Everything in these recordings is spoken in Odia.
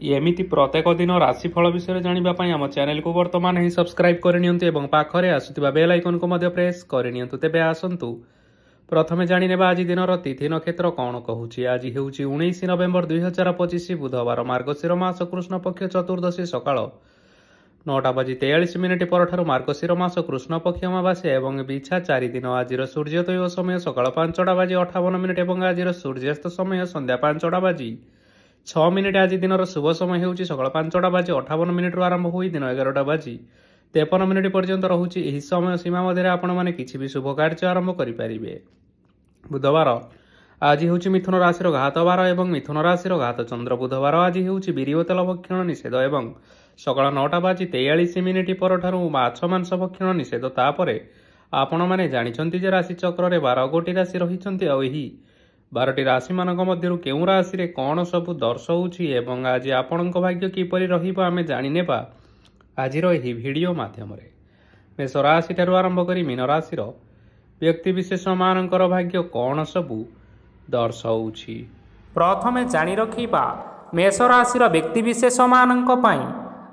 एमिति प्रत्येक दिन राशिफल विषय जानिबा पई आम चैनल को वर्तमान ही सब्सक्राइब करनियंतु एवं पाखरे आसुथिबा बेल आइकन को मध्य प्रेस करनियंतु। तेबे आसंतु प्रथमे जानिनेबा आज दिनर तिथि नक्षत्र कौन कहूछि। आज हेउछि 19 नवेम्बर 2025 बुधवार मार्गशीर मास कृष्ण पक्ष चतुर्दशी सकाळ 9:43 परठारु मार्गशीर मास कृष्ण पक्ष अमावास्या एवं बिछा 4 दिन। आज सूर्योदय समय सकाळ 5:58 एवं आज सूर्यास्त समय संध्या 5:06। आज दिनर शुभ समय होउछि सकाळ 5:58 रु आरंभ होई दिन 11:53 पर्यंत रहुछि। एही समय सीमा मध्य आपण माने किछि भी शुभ कार्य आरंभ करि परिबे। बुधवार आज होउछि मिथुन राशि घात बार एवं मिथुन राशि घात चंद्र। बुधवार आज होउछि बीर्य तेल भक्षण निषेध एवं सकाळ 9:43 परठारु माछ मांस भक्षण निषेध। तापरे आपण माने जानिछन्ति जे राशि चक्र रे 12 गोटी राशि रहिछन्ति आ एही 12टी राशि मानक मध्यरु केउ राशि रे कोन सब दर्शाउछि एवं आज आपणक भाग्य किपरि रहिबो आमे जानि नेबा आजिर एही भिडियो माध्यम रे। मेष राशि ठारु आरंभ करी मीन राशि रो व्यक्ति विशेष मानकर भाग्य कोन सब दर्शाउछि। प्रथमे जानि रखिबा मेष राशि रो व्यक्ति विशेष मानक पई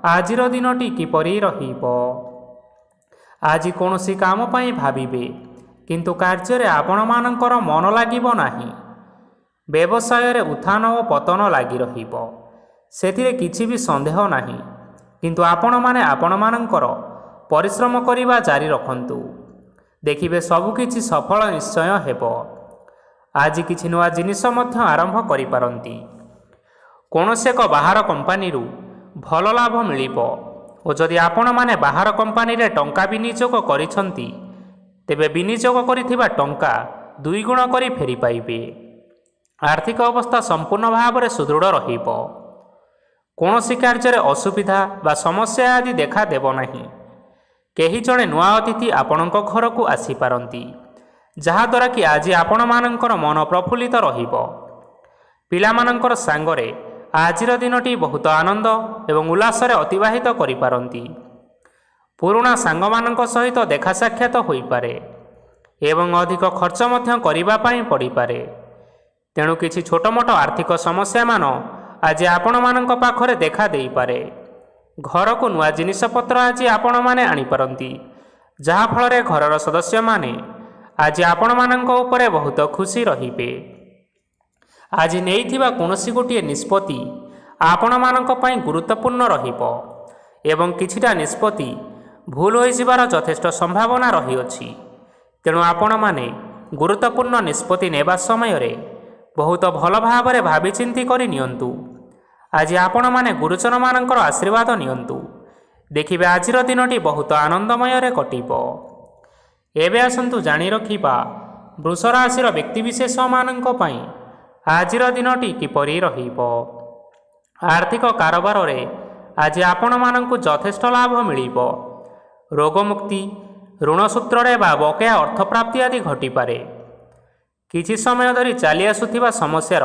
आजिर दिनटी किपरि रहिबो। आज कोनोसी काम पई भाबिबे किंतु कार्य रे आपण मानकर मन लागिबो नाही। व्यवसाय रे उत्थान और पतन लगी रहिबो, सेथिरे किछि भी संदेह नाही। किंतु आपण माने आपण मानकर परिश्रम करिबा जारी रखंतु, देखिबे सब किछि सफल निश्चय हेबो। आज किछि नुआ जिनिस मध्य आरंभ करि पारंती। कोनोसे एक बाहर कंपनी रु भल लाभ मिलिबो और जदि आपण माने बाहर कंपनी रे टंका विनियोग करिसंती तेबे विनियोग करिथिबा टंका 2 गुण करी फेरी पाइबे। आर्थिक अवस्था संपूर्ण भाव में सुदृढ़ रहिबो। कोनोसी कार्य रे असुविधा बा समस्या आदि देखा देबो नाही। केही जणे नुआ अतिथि आपणक घर को आसी पारंती, जहा द्वारा कि आज आपण मानकर मन प्रफुल्लित रहिबो। पिला मानकर सांगरे आजिर दिनटी बहुत आनंद एवं उल्लास रे अतिबाहित करि पारंती। पुराणा सांग मानक सहित देखा साक्षात होई पारे एवं अधिक खर्च मध्य करिबा पई पड़ी पारे। तेणु किछि छोट मोट आर्थिक समस्या मान आज आपण मानक पाखरे देखा देई पारे। घर को नुआ जिनिस पत्र आज आपण माने आनी पारंती, जहा फल रे घरर सदस्य माने आज आपण मानक उपरे बहुत खुशी रहिबे। आज नेइथिबा कोनोसी गोटिए निष्पत्ति आपण मानक पई गुरुत्वपूर्ण रहिबो एवं किछिटा निष्पत्ति भूल होई जिबार यथेष्ट संभावना रही अछि। तेणु आपण माने गुरुत्वपूर्ण निष्पत्ति नेबा समय रे बहुत भल भाव में भावी चिंती करि नियंतु। आज आपण माने गुरुजन मानकर आशीर्वाद नियंतु, देखिबे आजिर दिनटी बहुत आनंदमय रे कटिबो। एबे आसंतु जानि रखिबा वृष राशि रो व्यक्ति विशेष मानक पई आजिर दिनटी किपरि रहिबो। आर्थिक कारोबार रे आज आपण मानकु यथेष्ट लाभ मिलिबो। रोगमुक्ति ऋण सूत्र बा बकेया अर्थ प्राप्ति आदि घटी पारे। किछि समय धरी चली आसुथिबा समस्यार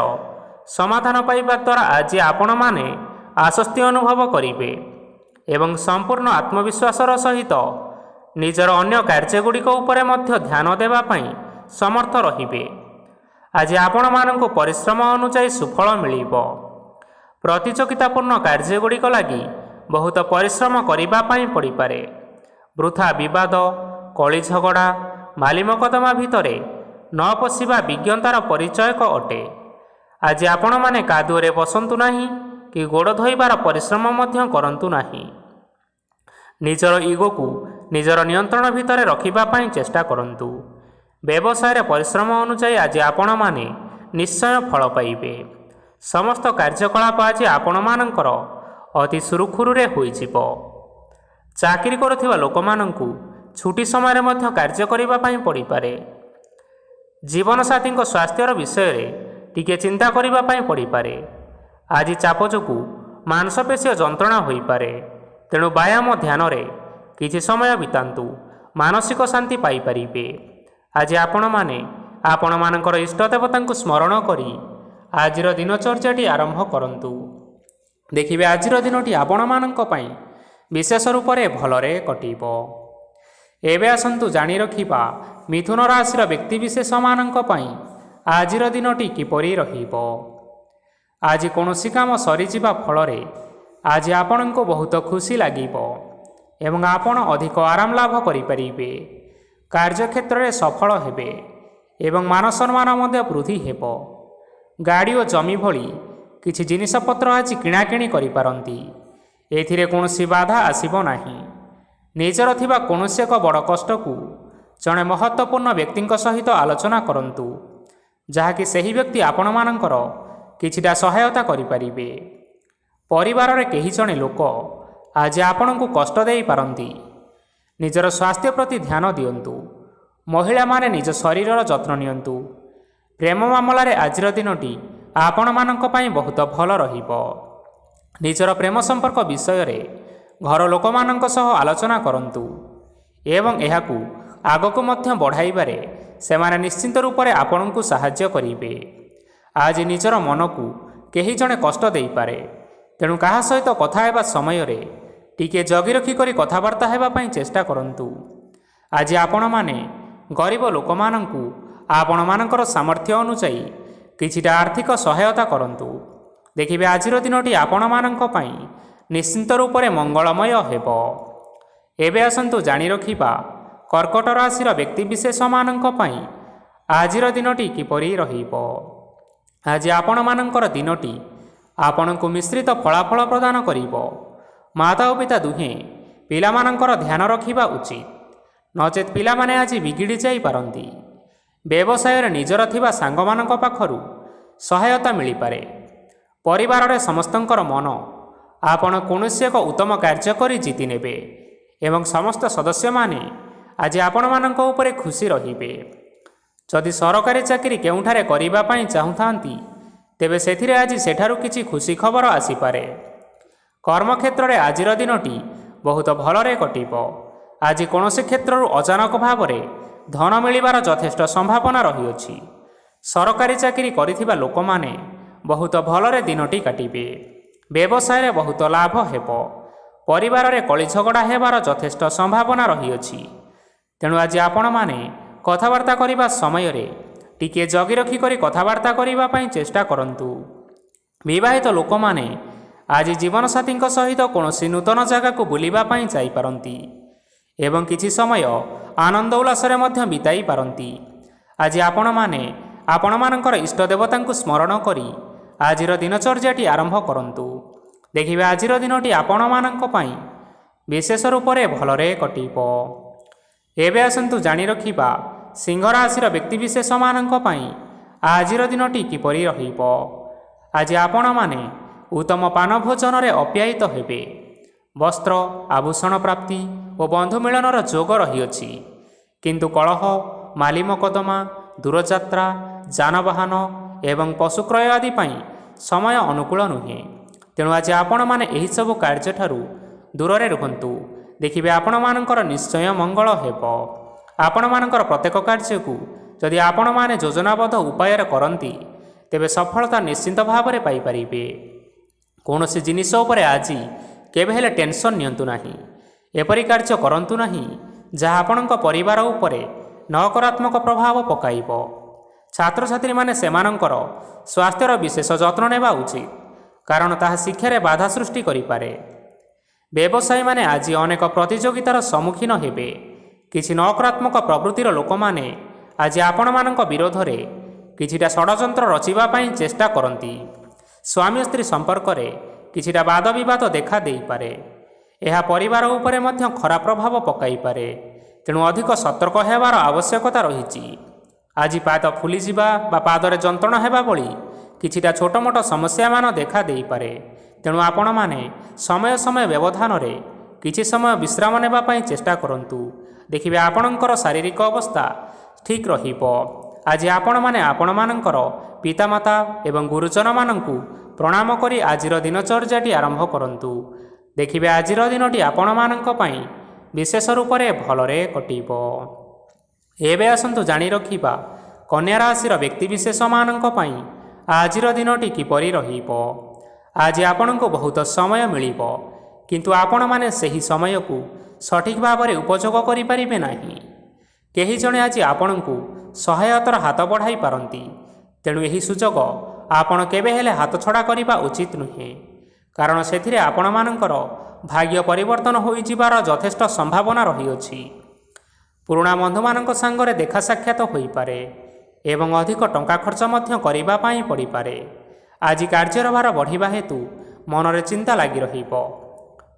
समाधान पाइबा द्वारा आज आपण माने आश्वस्ति अनुभव करिबे एवं संपूर्ण आत्मविश्वासर सहित निजर अन्य कार्यगुड़िक उपरे मध्य ध्यान देबा पई समर्थ रहिबे। आज आपण मानंकु परिश्रम अनुसार सुफल मिलिबो। प्रतियोगितापूर्ण कार्यगुड़िक लागि बहुत परिश्रम करिबा पई पड़ी पारे। वृथा विवाद कली झगड़ा माली मकदमा भितरे न पशिबा विज्ञतार परिचयक अटे। आज आपण माने कादुरे बसंतु नाही कि गोड़ धोइबार परिश्रम मध्य करंतु नाही। निजर ईगो को निजर नियंत्रण भितरे रखिबा पई चेष्टा करंतु। व्यवसाय परिश्रम अनुसार आज आपण माने निश्चय फल पाइबे। समस्त कार्यकलाप आज आपण मानकर अति सुरुखुरुरे होई जिवो। चाकरी करुथिबा लोकमानंकु छुट्टी समय मध्य कार्य करिबा पई पड़ी पारे। जीवन साथी स्वास्थ्यर विषय रे टिके चिंता करिबा पई पड़ी पारे। आज चाप जोगु मांसपेशीय जंत्रणा होई पारे। तेणु व्यायाम ध्यान रे किछि समय बितांतु, मानसिक शांति पाई परिबे। आज आपण माने आपण मानकर इष्ट देवतांकु स्मरण करी आजिर दिनचर्याटी आरंभ करंतु, देखिबे आजिर दिनटी आपण मानक पई विशेष रूप से भलरे कटिबो। एबे आसंतु जानि रखिबा मिथुन राशि व्यक्ति विशेष मानक पई आजिर दिनटी किपरि रहिबो। ଆଜି କୌଣସି କାମ ସରିଯିବା ଫଳରେ ଆଜି ଆପଣଙ୍କୁ ବହୁତ ଖୁସି ଲାଗିବ ଏବଂ ଆପଣ ଅଧିକ ଆରାମ ଲାଭ କରିପାରିବେ। କାର୍ଯ୍ୟକ୍ଷେତ୍ରରେ ସଫଳ ହେବେ ଏବଂ ମାନ ସମ୍ମାନ ମଧ୍ୟ ବୃଦ୍ଧି ହେବ। ଗାଡ଼ି ଓ ଜମି ଭଳି କିଛି ଜିନିଷପତ୍ର ଆଜି କିଣାକିଣି କରିପାରନ୍ତି। ଏଥିରେ କୌଣସି ବାଧା ଆସିବ ନାହିଁ। ନିଜର ଥିବା କୌଣସି ଏକ ବଡ଼ କଷ୍ଟକୁ ଜଣେ ମହତ୍ତ୍ୱପୂର୍ଣ୍ଣ ବ୍ୟକ୍ତିଙ୍କ ସହିତ ଆଲୋଚନା କରନ୍ତୁ, ଯାହାକି ସେହି ବ୍ୟକ୍ତି ଆପଣମାନଙ୍କର କିଛିଟା ସହାୟତା କରିପାରିବେ। ପରିବାରରେ କେହି ଜଣେ ଲୋକ ଆଜି ଆପଣଙ୍କୁ କଷ୍ଟ ଦେଇପାରନ୍ତି। ନିଜର ସ୍ୱାସ୍ଥ୍ୟ ପ୍ରତି ଧ୍ୟାନ ଦିଅନ୍ତୁ। ମହିଳାମାନେ ନିଜ ଶରୀରର ଯତ୍ନ ନିଅନ୍ତୁ। ପ୍ରେମ ମାମଲାରେ ଆଜିର ଦିନଟି ଆପଣମାନଙ୍କ ପାଇଁ ବହୁତ ଭଲ ରହିବ। ନିଜର ପ୍ରେମ ସମ୍ପର୍କ ବିଷୟରେ ଘର ଲୋକମାନଙ୍କ ସହ ଆଲୋଚନା କରନ୍ତୁ ଏବଂ ଏହାକୁ ଆଗକୁ ମଧ୍ୟ ବଢ଼ାଇବାରେ ସେମାନେ ନିଶ୍ଚିନ୍ତ ରୂପରେ ଆପଣଙ୍କୁ ସାହାଯ୍ୟ କରିବେ। ଆଜି ନିଜର ମନକୁ କେହି ଜଣେ କଷ୍ଟ ଦେଇପାରେ, ତେଣୁ କାହା ସହିତ କଥା ହେବା ସମୟରେ ଟିକିଏ ଜଗି ରଖି କରି କଥାବାର୍ତ୍ତା ହେବା ପାଇଁ ଚେଷ୍ଟା କରନ୍ତୁ। ଆଜି ଆପଣମାନେ ଗରିବ ଲୋକମାନଙ୍କୁ ଆପଣମାନଙ୍କର ସାମର୍ଥ୍ୟ ଅନୁଯାୟୀ କିଛିଟା ଆର୍ଥିକ ସହାୟତା କରନ୍ତୁ। ଦେଖିବେ ଆଜିର ଦିନଟି ଆପଣମାନଙ୍କ ପାଇଁ ନିଶ୍ଚିନ୍ତ ରୂପରେ ମଙ୍ଗଳମୟ ହେବ। ଏବେ ଆସନ୍ତୁ ଜାଣି ରଖିବା କର୍କଟ ରାଶିର ବ୍ୟକ୍ତିବିଶେଷମାନଙ୍କ ପାଇଁ ଆଜିର ଦିନଟି କିପରି ରହିବ। ଆଜି ଆପଣମାନଙ୍କର ଦିନଟି ଆପଣଙ୍କୁ ମିଶ୍ରିତ ଫଳାଫଳ ପ୍ରଦାନ କରିବ। ମାତା ଓ ପିତା ଦୁହେଁ ପିଲାମାନଙ୍କର ଧ୍ୟାନ ରଖିବା ଉଚିତ, ନଚେତ୍ ପିଲାମାନେ ଆଜି ବିଗିଡ଼ି ଯାଇପାରନ୍ତି। ବ୍ୟବସାୟରେ ନିଜର ଥିବା ସାଙ୍ଗମାନଙ୍କ ପାଖରୁ ସହାୟତା ମିଳିପାରେ। ପରିବାରରେ ସମସ୍ତଙ୍କର ମନ ଆପଣ କୌଣସି ଏକ ଉତ୍ତମ କାର୍ଯ୍ୟ କରି ଜିତି ନେବେ ଏବଂ ସମସ୍ତ ସଦସ୍ୟମାନେ ଆଜି ଆପଣମାନଙ୍କ ଉପରେ ଖୁସି ରହିବେ। ଯଦି ସରକାରୀ ଚାକିରି କେଉଁଠାରେ କରିବା ପାଇଁ ଚାହୁଁଥାନ୍ତି, ତେବେ ସେଥିରେ ଆଜି ସେଠାରୁ କିଛି ଖୁସି ଖବର ଆସିପାରେ। କର୍ମକ୍ଷେତ୍ରରେ ଆଜିର ଦିନଟି ବହୁତ ଭଲରେ କଟିବ। ଆଜି କୌଣସି କ୍ଷେତ୍ରରୁ ଅଚାନକ ଭାବରେ ଧନ ମିଳିବାର ଯଥେଷ୍ଟ ସମ୍ଭାବନା ରହିଅଛି। ସରକାରୀ ଚାକିରି କରିଥିବା ଲୋକମାନେ ବହୁତ ଭଲରେ ଦିନଟି କାଟିବେ। ବ୍ୟବସାୟରେ ବହୁତ ଲାଭ ହେବ। ପରିବାରରେ କଳି ଝଗଡ଼ା ହେବାର ଯଥେଷ୍ଟ ସମ୍ଭାବନା ରହିଅଛି। ତେଣୁ ଆଜି ଆପଣମାନେ କଥାବାର୍ତ୍ତା କରିବା ସମୟରେ ଟିକିଏ ଜଗି ରଖି କରି କଥାବାର୍ତ୍ତା କରିବା ପାଇଁ ଚେଷ୍ଟା କରନ୍ତୁ। ବିବାହିତ ଲୋକମାନେ ଆଜି ଜୀବନସାଥୀଙ୍କ ସହିତ କୌଣସି ନୂତନ ଜାଗାକୁ ବୁଲିବା ପାଇଁ ଯାଇପାରନ୍ତି ଏବଂ କିଛି ସମୟ ଆନନ୍ଦ ଉଲ୍ଲାସରେ ମଧ୍ୟ ବିତାଇ ପାରନ୍ତି। ଆଜି ଆପଣମାନେ ଆପଣମାନଙ୍କର ଇଷ୍ଟ ଦେବତାଙ୍କୁ ସ୍ମରଣ କରି ଆଜିର ଦିନଚର୍ଯ୍ୟାଟି ଆରମ୍ଭ କରନ୍ତୁ। ଦେଖିବେ ଆଜିର ଦିନଟି ଆପଣମାନଙ୍କ ପାଇଁ ବିଶେଷ ରୂପରେ ଭଲରେ କଟିବ। ଏବେ ଆସନ୍ତୁ ଜାଣି ରଖିବା ସିଂହ ରାଶିର ବ୍ୟକ୍ତିବିଶେଷମାନଙ୍କ ପାଇଁ ଆଜିର ଦିନଟି କିପରି ରହିବ। ଆଜି ଆପଣମାନେ ଉତ୍ତମ ପାନ ଭୋଜନରେ ଅପ୍ୟାୟିତ ହେବେ। ବସ୍ତ୍ର, ଆଭୂଷଣ ପ୍ରାପ୍ତି ଓ ବନ୍ଧୁ ମିଳନର ଯୋଗ ରହିଅଛି। କିନ୍ତୁ କଳହ, ମାଲି ମକଦ୍ଦମା, ଦୂରଯାତ୍ରା, ଯାନବାହନ ଏବଂ ପଶୁ କ୍ରୟ ଆଦି ପାଇଁ ସମୟ ଅନୁକୂଳ ନୁହେଁ। ତେଣୁ ଆଜି ଆପଣମାନେ ଏହିସବୁ କାର୍ଯ୍ୟଠାରୁ ଦୂରରେ ରୁହନ୍ତୁ। ଦେଖିବେ ଆପଣମାନଙ୍କର ନିଶ୍ଚୟ ମଙ୍ଗଳ ହେବ। ଆପଣମାନଙ୍କର ପ୍ରତ୍ୟେକ କାର୍ଯ୍ୟକୁ ଯଦି ଆପଣମାନେ ଯୋଜନାବଦ୍ଧ ଉପାୟରେ କରନ୍ତି, ତେବେ ସଫଳତା ନିଶ୍ଚିନ୍ତ ଭାବରେ ପାଇପାରିବେ। କୌଣସି ଜିନିଷ ଉପରେ ଆଜି କେବେ ହେଲେ ଟେନସନ୍ ନିଅନ୍ତୁ ନାହିଁ। ଏପରି କାର୍ଯ୍ୟ କରନ୍ତୁ ନାହିଁ ଯାହା ଆପଣଙ୍କ ପରିବାର ଉପରେ ନକାରାତ୍ମକ ପ୍ରଭାବ ପକାଇବ। ଛାତ୍ରଛାତ୍ରୀମାନେ ସେମାନଙ୍କର ସ୍ୱାସ୍ଥ୍ୟର ବିଶେଷ ଯତ୍ନ ନେବା ଉଚିତ, କାରଣ ତାହା ଶିକ୍ଷାରେ ବାଧା ସୃଷ୍ଟି କରିପାରେ। ବ୍ୟବସାୟୀମାନେ ଆଜି ଅନେକ ପ୍ରତିଯୋଗିତାର ସମ୍ମୁଖୀନ ହେବେ। କିଛି ନକାରାତ୍ମକ ପ୍ରବୃତ୍ତିର ଲୋକମାନେ ଆଜି ଆପଣମାନଙ୍କ ବିରୋଧରେ କିଛିଟା ଷଡ଼ଯନ୍ତ୍ର ରଚିବା ପାଇଁ ଚେଷ୍ଟା କରନ୍ତି। ସ୍ୱାମୀ ସ୍ତ୍ରୀ ସମ୍ପର୍କରେ କିଛିଟା ବାଦବିବାଦ ଦେଖା ଦେଇପାରେ। ଏହା ପରିବାର ଉପରେ ମଧ୍ୟ ଖରାପ ପ୍ରଭାବ ପକାଇପାରେ। ତେଣୁ ଅଧିକ ସତର୍କ ହେବାର ଆବଶ୍ୟକତା ରହିଛି। ଆଜି ପାଦ ଫୁଲିଯିବା ବା ପାଦରେ ଯନ୍ତ୍ରଣା ହେବା ଭଳି କିଛିଟା ଛୋଟମୋଟ ସମସ୍ୟାମାନ ଦେଖା ଦେଇପାରେ। ତେଣୁ ଆପଣମାନେ ସମୟ ସମୟ ବ୍ୟବଧାନରେ କିଛି ସମୟ ବିଶ୍ରାମ ନେବା ପାଇଁ ଚେଷ୍ଟା କରନ୍ତୁ। ଦେଖିବେ ଆପଣଙ୍କର ଶାରୀରିକ ଅବସ୍ଥା ଠିକ୍ ରହିବ। ଆଜି ଆପଣମାନେ ଆପଣମାନଙ୍କର ପିତାମାତା ଏବଂ ଗୁରୁଜନମାନଙ୍କୁ ପ୍ରଣାମ କରି ଆଜିର ଦିନଚର୍ଯ୍ୟାଟି ଆରମ୍ଭ କରନ୍ତୁ। ଦେଖିବେ ଆଜିର ଦିନଟି ଆପଣମାନଙ୍କ ପାଇଁ ବିଶେଷ ରୂପରେ ଭଲରେ କଟିବ। ଏବେ ଆସନ୍ତୁ ଜାଣି ରଖିବା କନ୍ୟା ରାଶିର ବ୍ୟକ୍ତିବିଶେଷମାନଙ୍କ ପାଇଁ ଆଜିର ଦିନଟି କିପରି ରହିବ। ଆଜି ଆପଣଙ୍କୁ ବହୁତ ସମୟ ମିଳିବ, କିନ୍ତୁ ଆପଣମାନେ ସେହି ସମୟକୁ ସଠିକ୍ ଭାବରେ ଉପଯୋଗ କରିପାରିବେ ନାହିଁ। କେହି ଜଣେ ଆଜି ଆପଣଙ୍କୁ ସହାୟତାର ହାତ ବଢ଼ାଇ ପାରନ୍ତି। ତେଣୁ ଏହି ସୁଯୋଗ ଆପଣ କେବେ ହେଲେ ହାତଛଡ଼ା କରିବା ଉଚିତ ନୁହେଁ, କାରଣ ସେଥିରେ ଆପଣମାନଙ୍କର ଭାଗ୍ୟ ପରିବର୍ତ୍ତନ ହୋଇଯିବାର ଯଥେଷ୍ଟ ସମ୍ଭାବନା ରହିଅଛି। ପୁରୁଣା ବନ୍ଧୁମାନଙ୍କ ସାଙ୍ଗରେ ଦେଖା ସାକ୍ଷାତ ହୋଇପାରେ ଏବଂ ଅଧିକ ଟଙ୍କା ଖର୍ଚ୍ଚ ମଧ୍ୟ କରିବା ପାଇଁ ପଡ଼ିପାରେ। ଆଜି କାର୍ଯ୍ୟର ଭାର ବଢ଼ିବା ହେତୁ ମନରେ ଚିନ୍ତା ଲାଗି ରହିବ।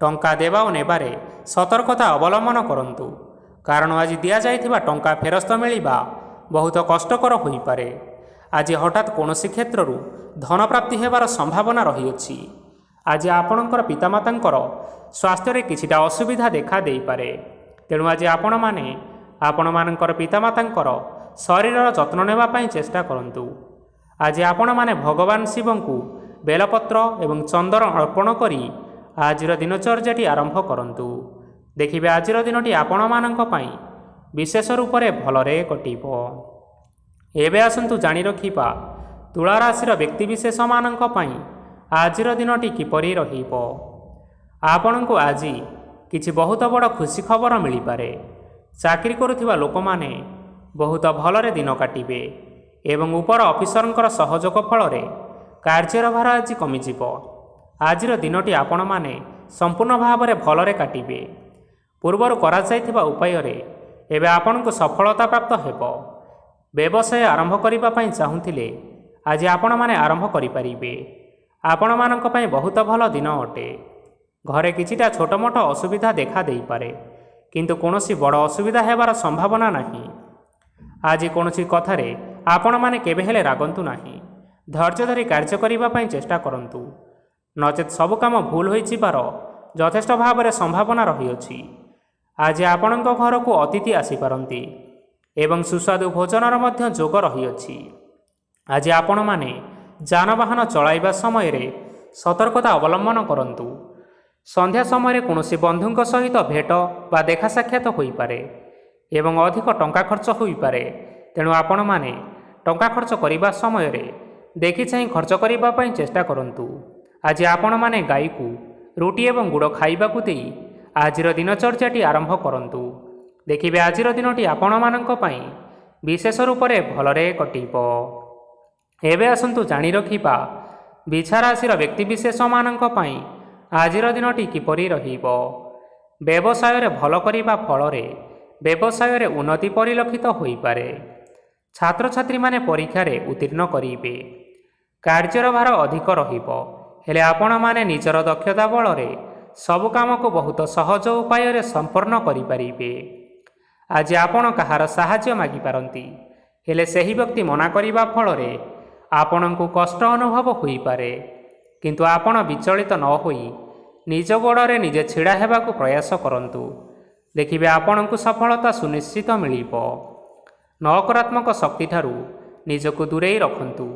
ଟଙ୍କା ଦେବା ଓ ନେବାରେ ସତର୍କତା ଅବଲମ୍ବନ କରନ୍ତୁ, କାରଣ ଆଜି ଦିଆଯାଇଥିବା ଟଙ୍କା ଫେରସ୍ତ ମିଳିବା ବହୁତ କଷ୍ଟକର ହୋଇପାରେ। ଆଜି ହଠାତ୍ କୌଣସି କ୍ଷେତ୍ରରୁ ଧନପ୍ରାପ୍ତି ହେବାର ସମ୍ଭାବନା ରହିଅଛି। ଆଜି ଆପଣଙ୍କର ପିତାମାତାଙ୍କର ସ୍ୱାସ୍ଥ୍ୟରେ କିଛିଟା ଅସୁବିଧା ଦେଖା ଦେଇପାରେ। ତେଣୁ ଆଜି ଆପଣମାନଙ୍କର ପିତାମାତାଙ୍କର ଶରୀରର ଯତ୍ନ ନେବା ପାଇଁ ଚେଷ୍ଟା କରନ୍ତୁ। ଆଜି ଆପଣମାନେ ଭଗବାନ ଶିବଙ୍କୁ ବେଲପତ୍ର ଏବଂ ଚନ୍ଦନ ଅର୍ପଣ କରି ଆଜିର ଦିନଚର୍ଯ୍ୟାଟି ଆରମ୍ଭ କରନ୍ତୁ। ଦେଖିବେ ଆଜିର ଦିନଟି ଆପଣମାନଙ୍କ ପାଇଁ ବିଶେଷ ରୂପରେ ଭଲରେ କଟିବ। ଏବେ ଆସନ୍ତୁ ଜାଣି ରଖିବା ତୁଳା ରାଶିର ବ୍ୟକ୍ତିବିଶେଷମାନଙ୍କ ପାଇଁ ଆଜିର ଦିନଟି କିପରି ରହିବ। ଆପଣଙ୍କୁ ଆଜି କିଛି ବହୁତ ବଡ଼ ଖୁସି ଖବର ମିଳିପାରେ। ଚାକିରି କରୁଥିବା ଲୋକମାନେ ବହୁତ ଭଲରେ ଦିନ କାଟିବେ ଏବଂ ଉପର ଅଫିସରଙ୍କର ସହଯୋଗ ଫଳରେ କାର୍ଯ୍ୟର ଭାର ଆଜି କମିଯିବ। ଆଜିର ଦିନଟି ଆପଣମାନେ ସମ୍ପୂର୍ଣ୍ଣ ଭାବରେ ଭଲରେ କାଟିବେ। ପୂର୍ବରୁ କରାଯାଇଥିବା ଉପାୟରେ ଏବେ ଆପଣଙ୍କୁ ସଫଳତା ପ୍ରାପ୍ତ ହେବ। ବ୍ୟବସାୟ ଆରମ୍ଭ କରିବା ପାଇଁ ଚାହୁଁଥିଲେ ଆଜି ଆପଣମାନେ ଆରମ୍ଭ କରିପାରିବେ। ଆପଣମାନଙ୍କ ପାଇଁ ବହୁତ ଭଲ ଦିନ ଅଟେ। ଘରେ କିଛିଟା ଛୋଟମୋଟ ଅସୁବିଧା ଦେଖା ଦେଇପାରେ, କିନ୍ତୁ କୌଣସି ବଡ଼ ଅସୁବିଧା ହେବାର ସମ୍ଭାବନା ନାହିଁ। ଆଜି କୌଣସି କଥାରେ ଆପଣମାନେ କେବେ ହେଲେ ରାଗନ୍ତୁ ନାହିଁ। ଧୈର୍ଯ୍ୟ ଧରି କାର୍ଯ୍ୟ କରିବା ପାଇଁ ଚେଷ୍ଟା କରନ୍ତୁ, ନଚେତ୍ ସବୁ କାମ ଭୁଲ ହୋଇଯିବାର ଯଥେଷ୍ଟ ଭାବରେ ସମ୍ଭାବନା ରହିଅଛି। ଆଜି ଆପଣଙ୍କ ଘରକୁ ଅତିଥି ଆସିପାରନ୍ତି ଏବଂ ସୁସ୍ୱାଦୁ ଭୋଜନର ମଧ୍ୟ ଯୋଗ ରହିଅଛି। ଆଜି ଆପଣମାନେ ଯାନବାହନ ଚଳାଇବା ସମୟରେ ସତର୍କତା ଅବଲମ୍ବନ କରନ୍ତୁ। ସନ୍ଧ୍ୟା ସମୟରେ କୌଣସି ବନ୍ଧୁଙ୍କ ସହିତ ଭେଟ ବା ଦେଖା ସାକ୍ଷାତ ହୋଇପାରେ ଏବଂ ଅଧିକ ଟଙ୍କା ଖର୍ଚ୍ଚ ହୋଇପାରେ। ତେଣୁ ଆପଣମାନେ ଟଙ୍କା ଖର୍ଚ୍ଚ କରିବା ସମୟରେ ଦେଖିଚାହିଁ ଖର୍ଚ୍ଚ କରିବା ପାଇଁ ଚେଷ୍ଟା କରନ୍ତୁ। ଆଜି ଆପଣମାନେ ଗାଈକୁ ରୁଟି ଏବଂ ଗୁଡ଼ ଖାଇବାକୁ ଦେଇ ଆଜିର ଦିନଚର୍ଯ୍ୟାଟି ଆରମ୍ଭ କରନ୍ତୁ। ଦେଖିବେ ଆଜିର ଦିନଟି ଆପଣମାନଙ୍କ ପାଇଁ ବିଶେଷ ରୂପରେ ଭଲରେ କଟିବ। ଏବେ ଆସନ୍ତୁ ଜାଣି ରଖିବା ବିଛା ରାଶିର ବ୍ୟକ୍ତିବିଶେଷମାନଙ୍କ ପାଇଁ ଆଜିର ଦିନଟି କିପରି ରହିବ। ବ୍ୟବସାୟରେ ଭଲ କରିବା ଫଳରେ ବ୍ୟବସାୟରେ ଉନ୍ନତି ପରିଲକ୍ଷିତ ହୋଇପାରେ। ଛାତ୍ରଛାତ୍ରୀମାନେ ପରୀକ୍ଷାରେ ଉତ୍ତୀର୍ଣ୍ଣ କରିବେ। କାର୍ଯ୍ୟର ଭାର ଅଧିକ ରହିବ, ହେଲେ ଆପଣମାନେ ନିଜର ଦକ୍ଷତା ବଳରେ ସବୁ କାମକୁ ବହୁତ ସହଜ ଉପାୟରେ ସମ୍ପନ୍ନ କରିପାରିବେ। ଆଜି ଆପଣ କାହାର ସାହାଯ୍ୟ ମାଗିପାରନ୍ତି, ହେଲେ ସେହି ବ୍ୟକ୍ତି ମନା କରିବା ଫଳରେ ଆପଣଙ୍କୁ କଷ୍ଟ ଅନୁଭବ ହୋଇପାରେ। କିନ୍ତୁ ଆପଣ ବିଚଳିତ ନ ହୋଇ ନିଜ ଗୋଡ଼ରେ ନିଜେ ଛିଡ଼ା ହେବାକୁ ପ୍ରୟାସ କରନ୍ତୁ। ଦେଖିବେ ଆପଣଙ୍କୁ ସଫଳତା ସୁନିଶ୍ଚିତ ମିଳିବ। ନକାରାତ୍ମକ ଶକ୍ତିଠାରୁ ନିଜକୁ ଦୂରେଇ ରଖନ୍ତୁ,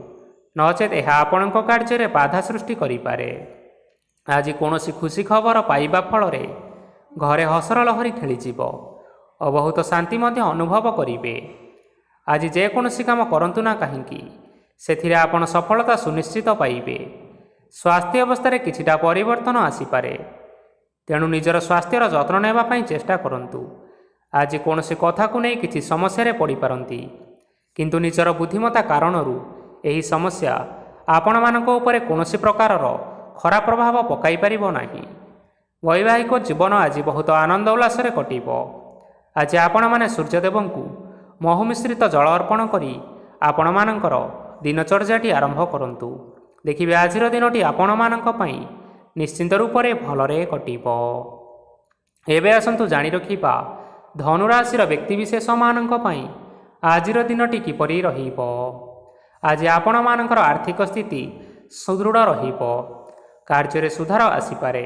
ନଚେତ୍ ଏହା ଆପଣଙ୍କ କାର୍ଯ୍ୟରେ ବାଧା ସୃଷ୍ଟି କରିପାରେ। ଆଜି କୌଣସି ଖୁସି ଖବର ପାଇବା ଫଳରେ ଘରେ ହସର ଲହରୀ ଖେଳିଯିବ ଓ ବହୁତ ଶାନ୍ତି ମଧ୍ୟ ଅନୁଭବ କରିବେ। ଆଜି ଯେକୌଣସି କାମ କରନ୍ତୁ ନା କାହିଁକି, ସେଥିରେ ଆପଣ ସଫଳତା ସୁନିଶ୍ଚିତ ପାଇବେ। ସ୍ୱାସ୍ଥ୍ୟ ଅବସ୍ଥାରେ କିଛିଟା ପରିବର୍ତ୍ତନ ଆସିପାରେ, ତେଣୁ ନିଜର ସ୍ୱାସ୍ଥ୍ୟର ଯତ୍ନ ନେବା ପାଇଁ ଚେଷ୍ଟା କରନ୍ତୁ। ଆଜି କୌଣସି କଥାକୁ ନେଇ କିଛି ସମସ୍ୟାରେ ପଡ଼ିପାରନ୍ତି, କିନ୍ତୁ ନିଜର ବୁଦ୍ଧିମତ୍ତା କାରଣରୁ ଏହି ସମସ୍ୟା ଆପଣମାନଙ୍କ ଉପରେ କୌଣସି ପ୍ରକାରର ଖରାପ ପ୍ରଭାବ ପକାଇ ପାରିବ ନାହିଁ। ବୈବାହିକ ଜୀବନ ଆଜି ବହୁତ ଆନନ୍ଦ ଉଲ୍ଲାସରେ କଟିବ। ଆଜି ଆପଣମାନେ ସୂର୍ଯ୍ୟଦେବଙ୍କୁ ମହୁ ମିଶ୍ରିତ ଜଳ ଅର୍ପଣ କରି ଆପଣମାନଙ୍କର ଦିନଚର୍ଯ୍ୟାଟି ଆରମ୍ଭ କରନ୍ତୁ। ଦେଖିବେ ଆଜିର ଦିନଟି ଆପଣମାନଙ୍କ ପାଇଁ ନିଶ୍ଚିନ୍ତ ରୂପରେ ଭଲରେ କଟିବ। ଏବେ ଆସନ୍ତୁ ଜାଣି ରଖିବା ଧନୁରାଶିର ବ୍ୟକ୍ତିବିଶେଷମାନଙ୍କ ପାଇଁ ଆଜିର ଦିନଟି କିପରି ରହିବ। ଆଜି ଆପଣମାନଙ୍କର ଆର୍ଥିକ ସ୍ଥିତି ସୁଦୃଢ଼ ରହିବ। କାର୍ଯ୍ୟରେ ସୁଧାର ଆସିପାରେ।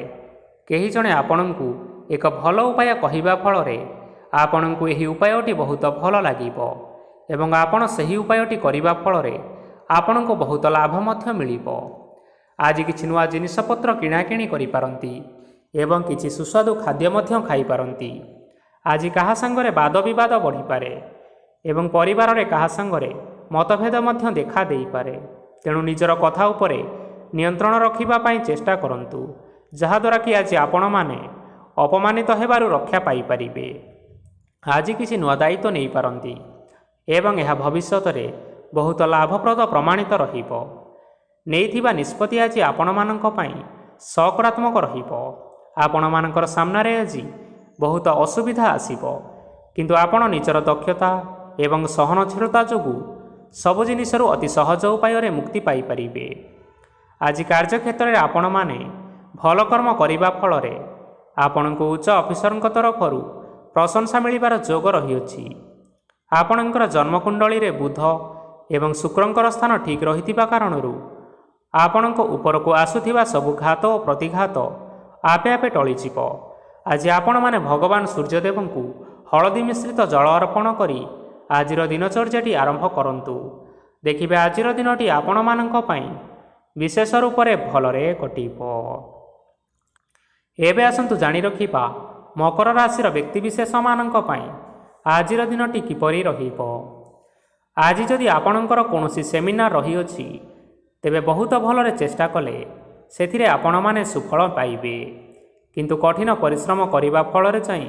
କେହି ଜଣେ ଆପଣଙ୍କୁ ଏକ ଭଲ ଉପାୟ କହିବା ଫଳରେ ଆପଣଙ୍କୁ ଏହି ଉପାୟଟି ବହୁତ ଭଲ ଲାଗିବ ଏବଂ ଆପଣ ସେହି ଉପାୟଟି କରିବା ଫଳରେ ଆପଣଙ୍କୁ ବହୁତ ଲାଭ ମଧ୍ୟ ମିଳିବ। ଆଜି କିଛି ନୂଆ ଜିନିଷପତ୍ର କିଣାକିଣି କରିପାରନ୍ତି ଏବଂ କିଛି ସୁସ୍ୱାଦୁ ଖାଦ୍ୟ ମଧ୍ୟ ଖାଇପାରନ୍ତି। ଆଜି କାହା ସାଙ୍ଗରେ ବାଦ ବିବାଦ ବଢ଼ିପାରେ ଏବଂ ପରିବାରରେ କାହା ସାଙ୍ଗରେ ମତଭେଦ ମଧ୍ୟ ଦେଖା ଦେଇପାରେ। ତେଣୁ ନିଜର କଥା ଉପରେ ନିୟନ୍ତ୍ରଣ ରଖିବା ପାଇଁ ଚେଷ୍ଟା କରନ୍ତୁ, ଯାହାଦ୍ୱାରା କି ଆଜି ଆପଣମାନେ ଅପମାନିତ ହେବାରୁ ରକ୍ଷା ପାଇପାରିବେ। ଆଜି କିଛି ନୂଆ ଦାୟିତ୍ୱ ନେଇପାରନ୍ତି ଏବଂ ଏହା ଭବିଷ୍ୟତରେ ବହୁତ ଲାଭପ୍ରଦ ପ୍ରମାଣିତ ରହିବ। ନେଇଥିବା ନିଷ୍ପତ୍ତି ଆଜି ଆପଣମାନଙ୍କ ପାଇଁ ସକାରାତ୍ମକ ରହିବ। ଆପଣମାନଙ୍କର ସାମ୍ନାରେ ଆଜି ବହୁତ ଅସୁବିଧା ଆସିବ, କିନ୍ତୁ ଆପଣ ନିଜର ଦକ୍ଷତା ଏବଂ ସହନଶୀଳତା ଯୋଗୁଁ ସବୁ ଜିନିଷରୁ ଅତି ସହଜ ଉପାୟରେ ମୁକ୍ତି ପାଇପାରିବେ। ଆଜି କାର୍ଯ୍ୟକ୍ଷେତ୍ରରେ ଆପଣମାନେ ଭଲ କର୍ମ କରିବା ଫଳରେ ଆପଣଙ୍କୁ ଉଚ୍ଚ ଅଫିସରଙ୍କ ତରଫରୁ ପ୍ରଶଂସା ମିଳିବାର ଯୋଗ ରହିଅଛି। ଆପଣଙ୍କର ଜନ୍ମକୁଣ୍ଡଳୀରେ ବୁଧ ଏବଂ ଶୁକ୍ରଙ୍କର ସ୍ଥାନ ଠିକ୍ ରହିଥିବା କାରଣରୁ ଆପଣଙ୍କ ଉପରକୁ ଆସୁଥିବା ସବୁ ଘାତ ଓ ପ୍ରତିଘାତ ଆପେ ଆପେ ଟଳିଯିବ। ଆଜି ଆପଣମାନେ ଭଗବାନ ସୂର୍ଯ୍ୟଦେବଙ୍କୁ ହଳଦୀ ମିଶ୍ରିତ ଜଳ ଅର୍ପଣ କରି ଆଜିର ଦିନଚର୍ଯ୍ୟାଟି ଆରମ୍ଭ କରନ୍ତୁ। ଦେଖିବେ ଆଜିର ଦିନଟି ଆପଣମାନଙ୍କ ପାଇଁ ବିଶେଷ ରୂପରେ ଭଲରେ କଟିବ। ଏବେ ଆସନ୍ତୁ ଜାଣି ରଖିବା ମକର ରାଶିର ବ୍ୟକ୍ତିବିଶେଷମାନଙ୍କ ପାଇଁ ଆଜିର ଦିନଟି କିପରି ରହିବ। ଆଜି ଯଦି ଆପଣଙ୍କର କୌଣସି ସେମିନାର ରହିଅଛି, ତେବେ ବହୁତ ଭଲରେ ଚେଷ୍ଟା କଲେ ସେଥିରେ ଆପଣମାନେ ସୁଫଳ ପାଇବେ, କିନ୍ତୁ କଠିନ ପରିଶ୍ରମ କରିବା ଫଳରେ ଯାଇ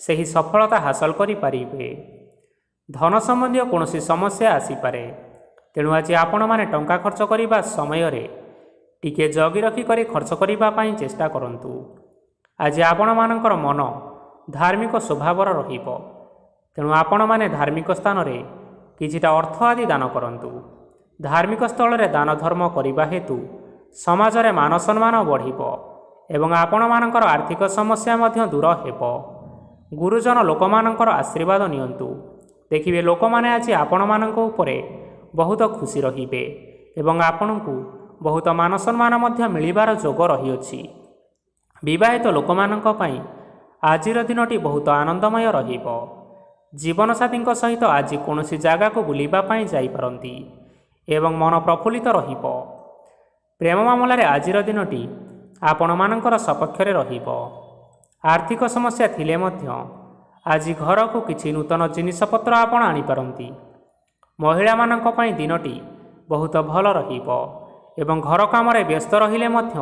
ସେହି ସଫଳତା ହାସଲ କରିପାରିବେ। ଧନ ସମ୍ବନ୍ଧୀୟ କୌଣସି ସମସ୍ୟା ଆସିପାରେ, ତେଣୁ ଆଜି ଆପଣମାନେ ଟଙ୍କା ଖର୍ଚ୍ଚ କରିବା ସମୟରେ ଟିକିଏ ଜଗି ରଖି କରି ଖର୍ଚ୍ଚ କରିବା ପାଇଁ ଚେଷ୍ଟା କରନ୍ତୁ। ଆଜି ଆପଣମାନଙ୍କର ମନ ଧାର୍ମିକ ସ୍ୱଭାବର ରହିବ, ତେଣୁ ଆପଣମାନେ ଧାର୍ମିକ ସ୍ଥାନରେ କିଛିଟା ଅର୍ଥ ଆଦି ଦାନ କରନ୍ତୁ। ଧାର୍ମିକ ସ୍ଥଳରେ ଦାନ ଧର୍ମ କରିବା ହେତୁ ସମାଜରେ ମାନ ସମ୍ମାନ ବଢ଼ିବ ଏବଂ ଆପଣମାନଙ୍କର ଆର୍ଥିକ ସମସ୍ୟା ମଧ୍ୟ ଦୂର ହେବ। ଗୁରୁଜନ ଲୋକମାନଙ୍କର ଆଶୀର୍ବାଦ ନିଅନ୍ତୁ। ଦେଖିବେ ଲୋକମାନେ ଆଜି ଆପଣମାନଙ୍କ ଉପରେ ବହୁତ ଖୁସି ରହିବେ ଏବଂ ଆପଣଙ୍କୁ ବହୁତ ମାନ ସମ୍ମାନ ମଧ୍ୟ ମିଳିବାର ଯୋଗ ରହିଅଛି। ବିବାହିତ ଲୋକମାନଙ୍କ ପାଇଁ ଆଜିର ଦିନଟି ବହୁତ ଆନନ୍ଦମୟ ରହିବ। ଜୀବନସାଥୀଙ୍କ ସହିତ ଆଜି କୌଣସି ଜାଗାକୁ ବୁଲିବା ପାଇଁ ଯାଇପାରନ୍ତି ଏବଂ ମନ ପ୍ରଫୁଲ୍ଲିତ ରହିବ। ପ୍ରେମ ମାମଲାରେ ଆଜିର ଦିନଟି ଆପଣମାନଙ୍କର ସପକ୍ଷରେ ରହିବ। ଆର୍ଥିକ ସମସ୍ୟା ଥିଲେ ମଧ୍ୟ ଆଜି ଘରକୁ କିଛି ନୂତନ ଜିନିଷପତ୍ର ଆପଣ ଆଣିପାରନ୍ତି। ମହିଳାମାନଙ୍କ ପାଇଁ ଦିନଟି ବହୁତ ଭଲ ରହିବ ଏବଂ ଘର କାମରେ ବ୍ୟସ୍ତ ରହିଲେ ମଧ୍ୟ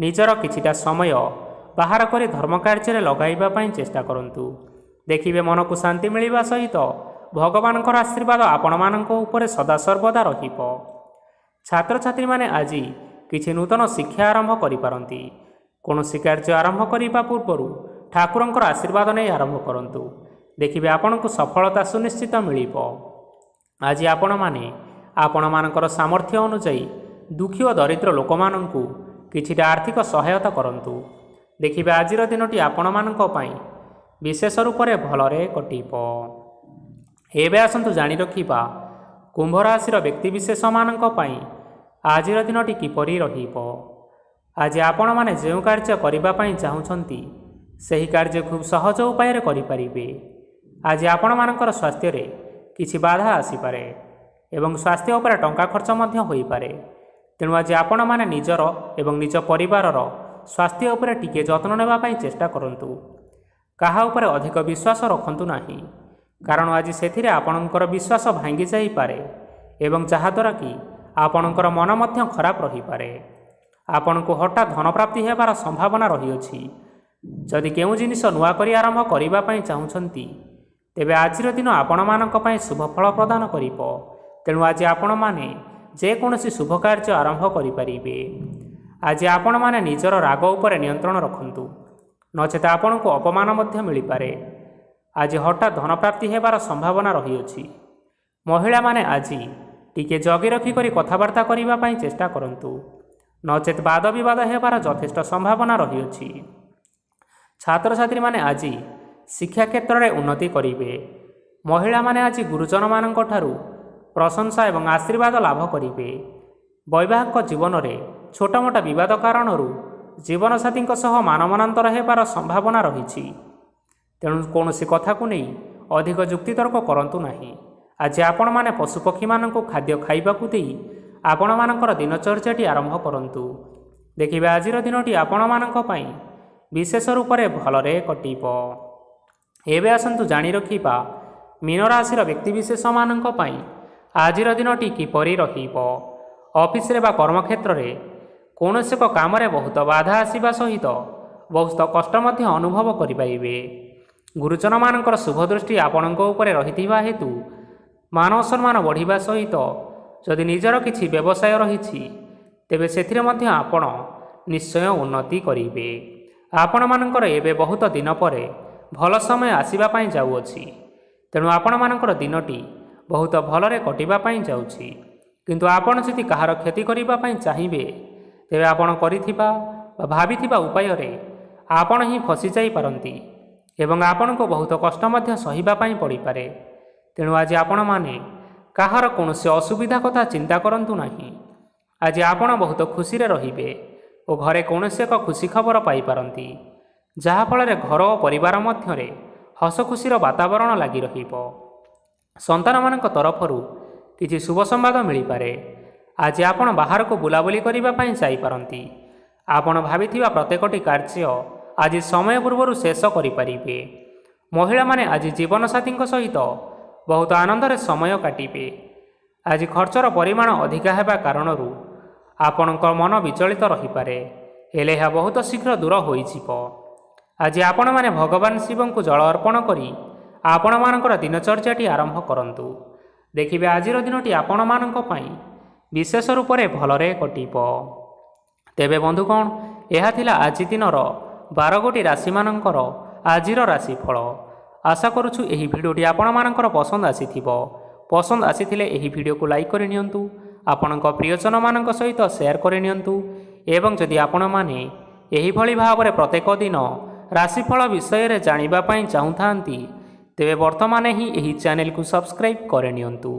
ନିଜର କିଛିଟା ସମୟ ବାହାର କରି ଧର୍ମ କାର୍ଯ୍ୟରେ ଲଗାଇବା ପାଇଁ ଚେଷ୍ଟା କରନ୍ତୁ। ଦେଖିବେ ମନକୁ ଶାନ୍ତି ମିଳିବା ସହିତ ଭଗବାନଙ୍କର ଆଶୀର୍ବାଦ ଆପଣମାନଙ୍କ ଉପରେ ସଦାସର୍ବଦା ରହିବ। ଛାତ୍ରଛାତ୍ରୀମାନେ ଆଜି କିଛି ନୂତନ ଶିକ୍ଷା ଆରମ୍ଭ କରିପାରନ୍ତି। କୌଣସି କାର୍ଯ୍ୟ ଆରମ୍ଭ କରିବା ପୂର୍ବରୁ ଠାକୁରଙ୍କର ଆଶୀର୍ବାଦ ନେଇ ଆରମ୍ଭ କରନ୍ତୁ। ଦେଖିବେ ଆପଣଙ୍କୁ ସଫଳତା ସୁନିଶ୍ଚିତ ମିଳିବ। ଆଜି ଆପଣମାନେ ଆପଣମାନଙ୍କର ସାମର୍ଥ୍ୟ ଅନୁଯାୟୀ ଦୁଃଖୀ ଓ ଦରିଦ୍ର ଲୋକମାନଙ୍କୁ କିଛିଟା ଆର୍ଥିକ ସହାୟତା କରନ୍ତୁ। ଦେଖିବେ ଆଜିର ଦିନଟି ଆପଣମାନଙ୍କ ପାଇଁ ବିଶେଷ ରୂପରେ ଭଲରେ କଟିବ। ଏବେ ଆସନ୍ତୁ ଜାଣି ରଖିବା କୁମ୍ଭ ରାଶିର ବ୍ୟକ୍ତିବିଶେଷମାନଙ୍କ ପାଇଁ ଆଜିର ଦିନଟି କିପରି ରହିବ। ଆଜି ଆପଣମାନେ ଯେଉଁ କାର୍ଯ୍ୟ କରିବା ପାଇଁ ଚାହୁଁଛନ୍ତି ସେହି କାର୍ଯ୍ୟ ଖୁବ୍ ସହଜ ଉପାୟରେ କରିପାରିବେ। ଆଜି ଆପଣମାନଙ୍କର ସ୍ୱାସ୍ଥ୍ୟରେ କିଛି ବାଧା ଆସିପାରେ ଏବଂ ସ୍ୱାସ୍ଥ୍ୟ ଉପରେ ଟଙ୍କା ଖର୍ଚ୍ଚ ମଧ୍ୟ ହୋଇପାରେ, ତେଣୁ ଆଜି ଆପଣମାନେ ନିଜର ଏବଂ ନିଜ ପରିବାରର ସ୍ୱାସ୍ଥ୍ୟ ଉପରେ ଟିକିଏ ଯତ୍ନ ନେବା ପାଇଁ ଚେଷ୍ଟା କରନ୍ତୁ। କାହା ଉପରେ ଅଧିକ ବିଶ୍ୱାସ ରଖନ୍ତୁ ନାହିଁ, କାରଣ ଆଜି ସେଥିରେ ଆପଣଙ୍କର ବିଶ୍ୱାସ ଭାଙ୍ଗି ଯାଇପାରେ ଏବଂ ଯାହାଦ୍ୱାରା କି ଆପଣଙ୍କର ମନ ମଧ୍ୟ ଖରାପ ରହିପାରେ। ଆପଣଙ୍କୁ ହଠାତ୍ ଧନପ୍ରାପ୍ତି ହେବାର ସମ୍ଭାବନା ରହିଅଛି। ଯଦି କେଉଁ ଜିନିଷ ନୂଆ କରି ଆରମ୍ଭ କରିବା ପାଇଁ ଚାହୁଁଛନ୍ତି, ତେବେ ଆଜିର ଦିନ ଆପଣମାନଙ୍କ ପାଇଁ ଶୁଭ ଫଳ ପ୍ରଦାନ କରିବ। ତେଣୁ ଆଜି ଆପଣମାନେ ଯେକୌଣସି ଶୁଭ କାର୍ଯ୍ୟ ଆରମ୍ଭ କରିପାରିବେ। ଆଜି ଆପଣମାନେ ନିଜର ରାଗ ଉପରେ ନିୟନ୍ତ୍ରଣ ରଖନ୍ତୁ, ନଚେତ ଆପଣଙ୍କୁ ଅପମାନ ମଧ୍ୟ ମିଳିପାରେ। ଆଜି ହଠାତ୍ ଧନପ୍ରାପ୍ତି ହେବାର ସମ୍ଭାବନା ରହିଅଛି। ମହିଳାମାନେ ଆଜି ଟିକିଏ ଜଗି ରଖି କରି କଥାବାର୍ତ୍ତା କରିବା ପାଇଁ ଚେଷ୍ଟା କରନ୍ତୁ, ନଚେତ ବାଦ ବିବାଦ ହେବାର ଯଥେଷ୍ଟ ସମ୍ଭାବନା ରହିଅଛି। ଛାତ୍ରଛାତ୍ରୀମାନେ ଆଜି ଶିକ୍ଷା କ୍ଷେତ୍ରରେ ଉନ୍ନତି କରିବେ। ମହିଳାମାନେ ଆଜି ଗୁରୁଜନମାନଙ୍କ ଠାରୁ ପ୍ରଶଂସା ଏବଂ ଆଶୀର୍ବାଦ ଲାଭ କରିବେ। ବୈବାହିକ ଜୀବନରେ ଛୋଟମୋଟ ବିବାଦ କାରଣରୁ ଜୀବନସାଥୀଙ୍କ ସହ ମାନମନାନ୍ତର ହେବାର ସମ୍ଭାବନା ରହିଛି, ତେଣୁ କୌଣସି କଥାକୁ ନେଇ ଅଧିକ ଯୁକ୍ତିତର୍କ କରନ୍ତୁ ନାହିଁ। ଆଜି ଆପଣମାନେ ପଶୁପକ୍ଷୀମାନଙ୍କୁ ଖାଦ୍ୟ ଖାଇବାକୁ ଦେଇ ଆପଣମାନଙ୍କର ଦିନଚର୍ଯ୍ୟାଟି ଆରମ୍ଭ କରନ୍ତୁ। ଦେଖିବେ ଆଜିର ଦିନଟି ଆପଣମାନଙ୍କ ପାଇଁ ବିଶେଷ ରୂପରେ ଭଲରେ କଟିବ। ଏବେ ଆସନ୍ତୁ ଜାଣି ରଖିବା ମୀନ ରାଶିର ବ୍ୟକ୍ତିବିଶେଷମାନଙ୍କ ପାଇଁ ଆଜିର ଦିନଟି କିପରି ରହିବ। ଅଫିସରେ ବା କର୍ମକ୍ଷେତ୍ରରେ କୌଣସି ଏକ କାମରେ ବହୁତ ବାଧା ଆସିବା ସହିତ ବହୁତ କଷ୍ଟ ମଧ୍ୟ ଅନୁଭବ କରିପାରିବେ। ଗୁରୁଜନମାନଙ୍କର ଶୁଭ ଦୃଷ୍ଟି ଆପଣଙ୍କ ଉପରେ ରହିଥିବା ହେତୁ ମାନ ସମ୍ମାନ ବଢ଼ିବା ସହିତ ଯଦି ନିଜର କିଛି ବ୍ୟବସାୟ ରହିଛି ତେବେ ସେଥିରେ ମଧ୍ୟ ଆପଣ ନିଶ୍ଚୟ ଉନ୍ନତି କରିବେ। ଆପଣମାନଙ୍କର ଏବେ ବହୁତ ଦିନ ପରେ ଭଲ ସମୟ ଆସିବା ପାଇଁ ଯାଉଅଛି। ତେଣୁ ଆପଣମାନଙ୍କର ଦିନଟି ବହୁତ ଭଲରେ କଟିବା ପାଇଁ ଯାଉଛି। କିନ୍ତୁ ଆପଣ ଯଦି କାହାର କ୍ଷତି କରିବା ପାଇଁ ଚାହିଁବେ, ତେବେ ଆପଣ କରିଥିବା ବା ଭାବିଥିବା ଉପାୟରେ ଆପଣ ହିଁ ଫସିଯାଇପାରନ୍ତି ଏବଂ ଆପଣଙ୍କୁ ବହୁତ କଷ୍ଟ ମଧ୍ୟ ସହିବା ପାଇଁ ପଡ଼ିପାରେ। ତେଣୁ ଆଜି ଆପଣମାନେ କାହାର କୌଣସି ଅସୁବିଧା କଥା ଚିନ୍ତା କରନ୍ତୁ ନାହିଁ। ଆଜି ଆପଣ ବହୁତ ଖୁସିରେ ରହିବେ ଓ ଘରେ କୌଣସି ଏକ ଖୁସି ଖବର ପାଇପାରନ୍ତି, ଯାହାଫଳରେ ଘର ଓ ପରିବାର ମଧ୍ୟରେ ହସ ଖୁସିର ବାତାବରଣ ଲାଗି ରହିବ। ସନ୍ତାନମାନଙ୍କ ତରଫରୁ କିଛି ଶୁଭ ସମ୍ବାଦ ମିଳିପାରେ। ଆଜି ଆପଣ ବାହାରକୁ ବୁଲାବୁଲି କରିବା ପାଇଁ ଯାଇପାରନ୍ତି। ଆପଣ ଭାବିଥିବା ପ୍ରତ୍ୟେକଟି କାର୍ଯ୍ୟ ଆଜି ସମୟ ପୂର୍ବରୁ ଶେଷ କରିପାରିବେ। ମହିଳାମାନେ ଆଜି ଜୀବନସାଥୀଙ୍କ ସହିତ ବହୁତ ଆନନ୍ଦରେ ସମୟ କାଟିବେ। ଆଜି ଖର୍ଚ୍ଚର ପରିମାଣ ଅଧିକା ହେବା କାରଣରୁ ଆପଣଙ୍କ ମନ ବିଚଳିତ ରହିପାରେ, ହେଲେ ଏହା ବହୁତ ଶୀଘ୍ର ଦୂର ହୋଇଯିବ। ଆଜି ଆପଣମାନେ ଭଗବାନ ଶିବଙ୍କୁ ଜଳ ଅର୍ପଣ କରି ଆପଣମାନଙ୍କର ଦିନଚର୍ଯ୍ୟାଟି ଆରମ୍ଭ କରନ୍ତୁ। ଦେଖିବେ ଆଜିର ଦିନଟି ଆପଣମାନଙ୍କ ପାଇଁ ବିଶେଷ ରୂପରେ ଭଲରେ କଟିବ। ତେବେ ବନ୍ଧୁଗଣ, ଏହା ଥିଲା ଆଜି ଦିନର 12 ଗୋଟି ରାଶିମାନଙ୍କର ଆଜିର ରାଶିଫଳ। ଆଶା କରୁଛୁ ଏହି ଭିଡ଼ିଓଟି ଆପଣମାନଙ୍କର ପସନ୍ଦ ଆସିଥିବ। ପସନ୍ଦ ଆସିଥିଲେ ଏହି ଭିଡ଼ିଓକୁ ଲାଇକ୍ କରି ନିଅନ୍ତୁ, ଆପଣଙ୍କ ପ୍ରିୟଜନମାନଙ୍କ ସହିତ ସେୟାର କରି ନିଅନ୍ତୁ ଏବଂ ଯଦି ଆପଣମାନେ ଏହିଭଳି ଭାବରେ ପ୍ରତ୍ୟେକ ଦିନ ରାଶିଫଳ ବିଷୟରେ ଜାଣିବା ପାଇଁ ଚାହୁଁଥାନ୍ତି, ତେବେ ବର୍ତ୍ତମାନ ହିଁ ଏହି ଚ୍ୟାନେଲକୁ ସବସ୍କ୍ରାଇବ୍ କରିନିଅନ୍ତୁ।